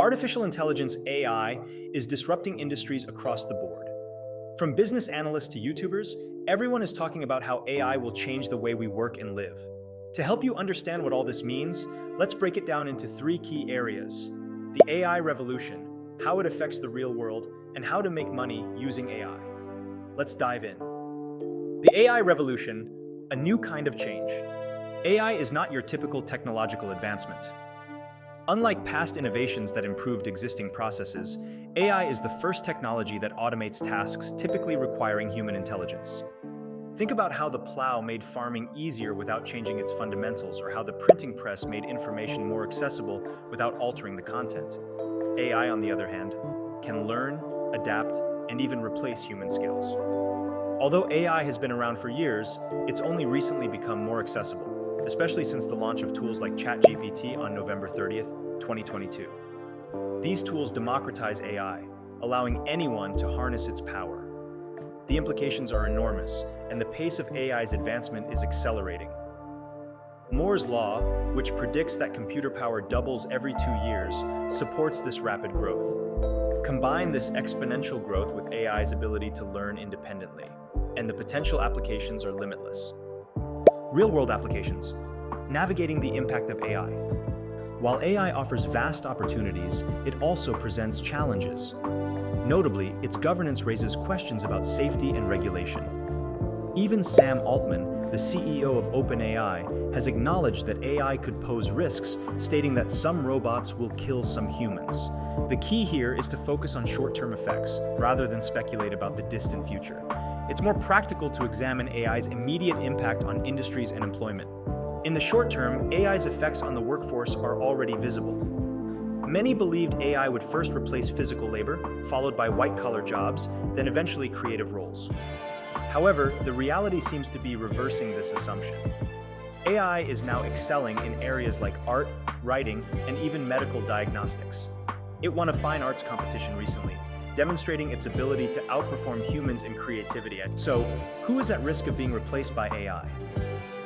Artificial intelligence AI is disrupting industries across the board. From business analysts to YouTubers, everyone is talking about how AI will change the way we work and live. To help you understand what all this means, let's break it down into three key areas: the AI revolution, how it affects the real world, and how to make money using AI. Let's dive in. The AI revolution, a new kind of change. AI is not your typical technological advancement. Unlike past innovations that improved existing processes, AI is the first technology that automates tasks typically requiring human intelligence. Think about how the plow made farming easier without changing its fundamentals, or how the printing press made information more accessible without altering the content. AI, on the other hand, can learn, adapt, and even replace human skills. Although AI has been around for years, it's only recently become more accessible, especially since the launch of tools like ChatGPT on November 30th, 2022. These tools democratize AI, allowing anyone to harness its power. The implications are enormous, and the pace of AI's advancement is accelerating. Moore's Law, which predicts that computer power doubles every 2 years, supports this rapid growth. Combine this exponential growth with AI's ability to learn independently, and the potential applications are limitless. Real-world applications. Navigating the impact of AI. While AI offers vast opportunities, it also presents challenges. Notably, its governance raises questions about safety and regulation. Even Sam Altman, the CEO of OpenAI, has acknowledged that AI could pose risks, stating that some robots will kill some humans. The key here is to focus on short-term effects, rather than speculate about the distant future. It's more practical to examine AI's immediate impact on industries and employment. In the short term, AI's effects on the workforce are already visible. Many believed AI would first replace physical labor, followed by white-collar jobs, then eventually creative roles. However, the reality seems to be reversing this assumption. AI is now excelling in areas like art, writing, and even medical diagnostics. It won a fine arts competition recently, demonstrating its ability to outperform humans in creativity. So, who is at risk of being replaced by AI?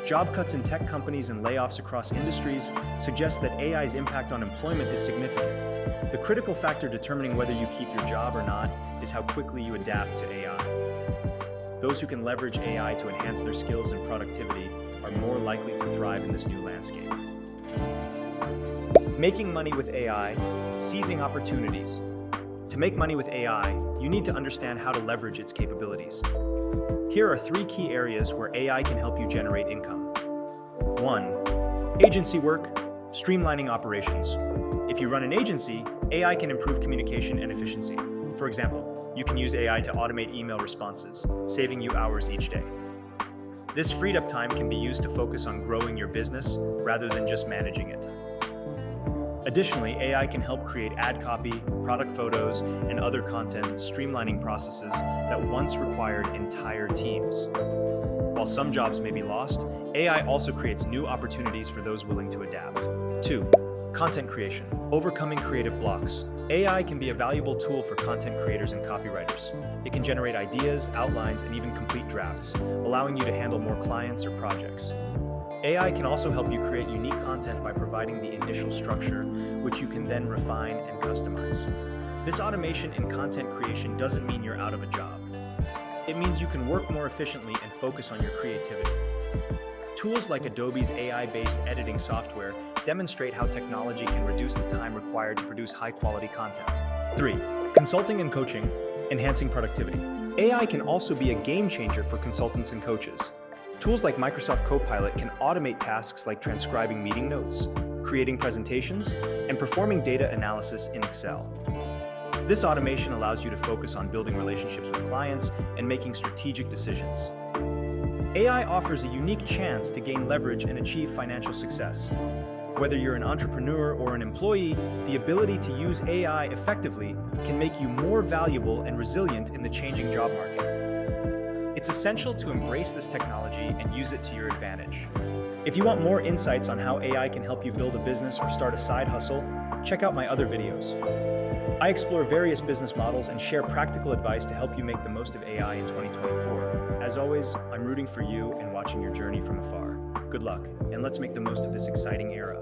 Job cuts in tech companies and layoffs across industries suggest that AI's impact on employment is significant. The critical factor determining whether you keep your job or not is how quickly you adapt to AI. Those who can leverage AI to enhance their skills and productivity are more likely to thrive in this new landscape. Making money with AI, seizing opportunities. To make money with AI, you need to understand how to leverage its capabilities. Here are 3 key areas where AI can help you generate income. 1. Agency work, streamlining operations. If you run an agency, AI can improve communication and efficiency. For example, you can use AI to automate email responses, saving you hours each day. This freed up time can be used to focus on growing your business rather than just managing it. Additionally, AI can help create ad copy, product photos, and other content, streamlining processes that once required entire teams. While some jobs may be lost, AI also creates new opportunities for those willing to adapt. 2. Content creation, overcoming creative blocks. AI can be a valuable tool for content creators and copywriters. It can generate ideas, outlines, and even complete drafts, allowing you to handle more clients or projects. AI can also help you create unique content by providing the initial structure, which you can then refine and customize. This automation in content creation doesn't mean you're out of a job. It means you can work more efficiently and focus on your creativity. Tools like Adobe's AI-based editing software demonstrate how technology can reduce the time required to produce high-quality content. 3. Consulting and coaching, enhancing productivity. AI can also be a game changer for consultants and coaches. Tools like Microsoft Copilot can automate tasks like transcribing meeting notes, creating presentations, and performing data analysis in Excel. This automation allows you to focus on building relationships with clients and making strategic decisions. AI offers a unique chance to gain leverage and achieve financial success. Whether you're an entrepreneur or an employee, the ability to use AI effectively can make you more valuable and resilient in the changing job market. It's essential to embrace this technology and use it to your advantage. If you want more insights on how AI can help you build a business or start a side hustle, check out my other videos. I explore various business models and share practical advice to help you make the most of AI in 2024. As always, I'm rooting for you and watching your journey from afar. Good luck, and let's make the most of this exciting era.